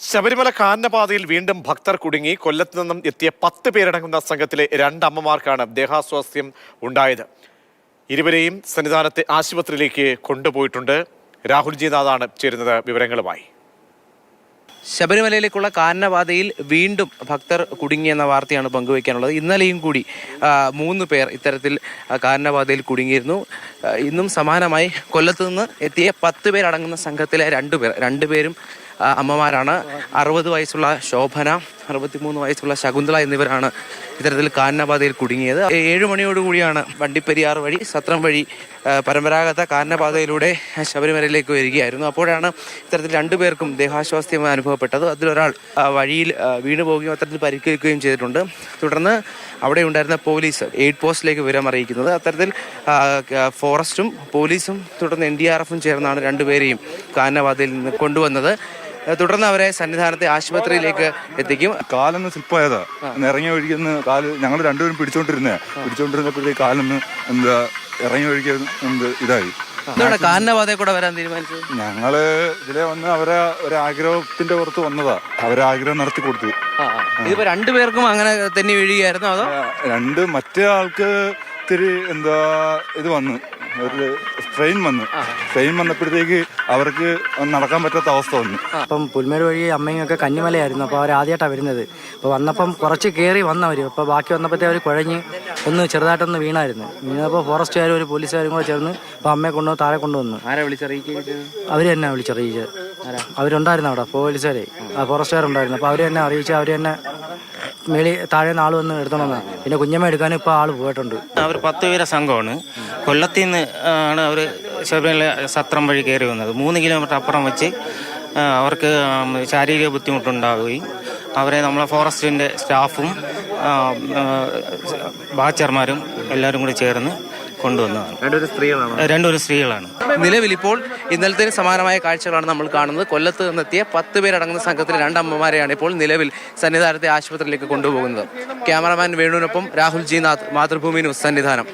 ശബരിമല കാനനപാതയിൽ വീണ്ടും ഭക്തർ കുടുങ്ങി. കൊല്ലത്ത് നിന്നും എത്തിയ 10 പേരടങ്ങുന്ന സംഘത്തിലെ 2 അമ്മമാർക്കാണ് ദേഹാസ്വാസ്ഥ്യം ഉണ്ടായത്. ഇരുവരെയും സന്നിധാനത്തെ ആശുപത്രിയിലേക്ക് കൊണ്ടുപോയിട്ടുണ്ട്. രാഹുൽ ജി നാഥാണ് ചേരുന്നത് വിവരങ്ങളുമായി. ശബരിമലയിലേക്കുള്ള കാനനപാതയിൽ വീണ്ടും ഭക്തർ കുടുങ്ങിയെന്ന വാർത്തയാണ് പങ്കുവയ്ക്കാനുള്ളത്. ഇന്നലെയും കൂടി 3 പേർ ഇത്തരത്തിൽ കാനനപാതയിൽ കുടുങ്ങിയിരുന്നു. ഇന്നും സമാനമായി കൊല്ലത്ത് നിന്ന് എത്തിയ 10 പേരടങ്ങുന്ന സംഘത്തിലെ 2 രണ്ടുപേരും അമ്മമാരാണ്. 60 വയസ്സുള്ള ശോഭന, 63 വയസ്സുള്ള ശകുന്തള എന്നിവരാണ് ഇത്തരത്തിൽ കാനനപാതയിൽ കുടുങ്ങിയത്. 7 മണിയോടുകൂടിയാണ് വണ്ടിപ്പെരിയാർ വഴി സത്രം വഴി പരമ്പരാഗത കാനനപാതയിലൂടെ ശബരിമലയിലേക്ക് വരികയായിരുന്നു. അപ്പോഴാണ് ഇത്തരത്തിൽ 2 പേർക്കും ദേഹാസ്വാസ്ഥ്യം അനുഭവപ്പെട്ടത്. അതിലൊരാൾ വഴിയിൽ വീണു പോവുകയും അത്തരത്തിൽ പരിക്കേൽക്കുകയും ചെയ്തിട്ടുണ്ട്. തുടർന്ന് അവിടെ ഉണ്ടായിരുന്ന പോലീസ് എയ്ഡ് പോസ്റ്റിലേക്ക് വിവരം അറിയിക്കുന്നത്. അത്തരത്തിൽ ഫോറസ്റ്റും പോലീസും തുടർന്ന് NDRFും ചേർന്നാണ് 2 പേരെയും കാനനപാതയിൽ നിന്ന് കൊണ്ടുവന്നത്. തുടർന്ന് അവരെ സന്നിധാനത്തെ ആശുപത്രിയിലേക്ക് എത്തിക്കും. കാലൊന്ന് സ്ലിപ്പായതാ, ഇറങ്ങി ഒഴിക്കുന്ന കാല് ഞങ്ങൾ രണ്ടുപേരും പിടിച്ചോണ്ടിരുന്നപ്പോഴത്തേക്ക് കാലൊന്ന് ഇറങ്ങി ഒഴിക്കുന്ന ഇതായി. കാനനപാതയെ കൂടെ വരാൻ തീരുമാനിച്ചു. ഞങ്ങള് ഇതിലെ വന്ന് അവരെ ഒരാഗ്രഹത്തിന്റെ പുറത്ത് വന്നതാ. അവരെ ആഗ്രഹം നടത്തി കൊടുത്തു. ഇതിപ്പോ 2 പേർക്കും അങ്ങനെ തന്നെ വീഴുകയായിരുന്നു. അതോ മറ്റേ ആൾക്ക് ഇത്തിരി ഇത് വന്നു, ഒരു സ്ട്രെയിൻ വന്നപ്പോഴത്തേക്ക് അവർക്ക് നടക്കാൻ പറ്റാത്ത അവസ്ഥ വന്നു. അപ്പം പുൽമേട് വഴി അമ്മയൊക്കെ കന്നിമലയായിരുന്നു. അപ്പോൾ അവർ ആദ്യമായിട്ടാണ് വരുന്നത്. അപ്പോൾ വന്നപ്പം കുറച്ച് കയറി വന്നവർ, അപ്പോൾ ബാക്കി വന്നപ്പോഴത്തേ അവർ കുഴഞ്ഞ് ചെറുതായിട്ടൊന്ന് വീണായിരുന്നു. വീണപ്പോൾ ഫോറസ്റ്റുകാരും ഒരു പോലീസുകാരും കൂടെ ചേർന്ന് അപ്പോൾ അമ്മയെ കൊണ്ടുവന്ന് താഴെ കൊണ്ടുവന്നു. അവർ തന്നെ വിളിച്ചറിയിച്ചത്. അവരുണ്ടായിരുന്നു അവിടെ, പോലീസുകാരെ ഫോറസ്റ്റുകാരുണ്ടായിരുന്നു. അപ്പോൾ അവർ തന്നെ അറിയിച്ച് അവർ തന്നെ താഴെ ആൾ വന്ന് എടുത്തോളാം. പിന്നെ കുഞ്ഞമ്മ എടുക്കാനും ഇപ്പോൾ ആൾ പോയിട്ടുണ്ട്. അവർ 10 പേരെ സംഘമാണ്. കൊല്ലത്തിൽ നിന്ന് ആണ് അവർ ശബരിമല സത്രം വഴി കയറി വന്നത്. 3 കിലോമീറ്റർ അപ്പുറം വെച്ച് അവർക്ക് ശാരീരിക ബുദ്ധിമുട്ടുണ്ടാവുകയും അവരെ നമ്മളെ ഫോറസ്റ്റിൻ്റെ സ്റ്റാഫും ബാച്ചർമാരും എല്ലാവരും കൂടി ചേർന്ന് കൊണ്ടുവന്നതാണ്. 2 സ്ത്രീകളാണ്. നിലവിൽ ഇപ്പോൾ ഇന്നലത്തെ സമാനമായ കാഴ്ചകളാണ് നമ്മൾ കാണുന്നത്. കൊല്ലത്ത് നിന്നെത്തിയ 10 പേരടങ്ങുന്ന സംഘത്തിലെ 2 അമ്മമാരെയാണ് ഇപ്പോൾ നിലവിൽ സന്നിധാനത്തെ ആശുപത്രിയിലേക്ക് കൊണ്ടുപോകുന്നത്. ക്യാമറമാൻ വേണുവിനൊപ്പം രാഹുൽ ജി നാഥ്, മാതൃഭൂമി ന്യൂസ്, സന്നിധാനം.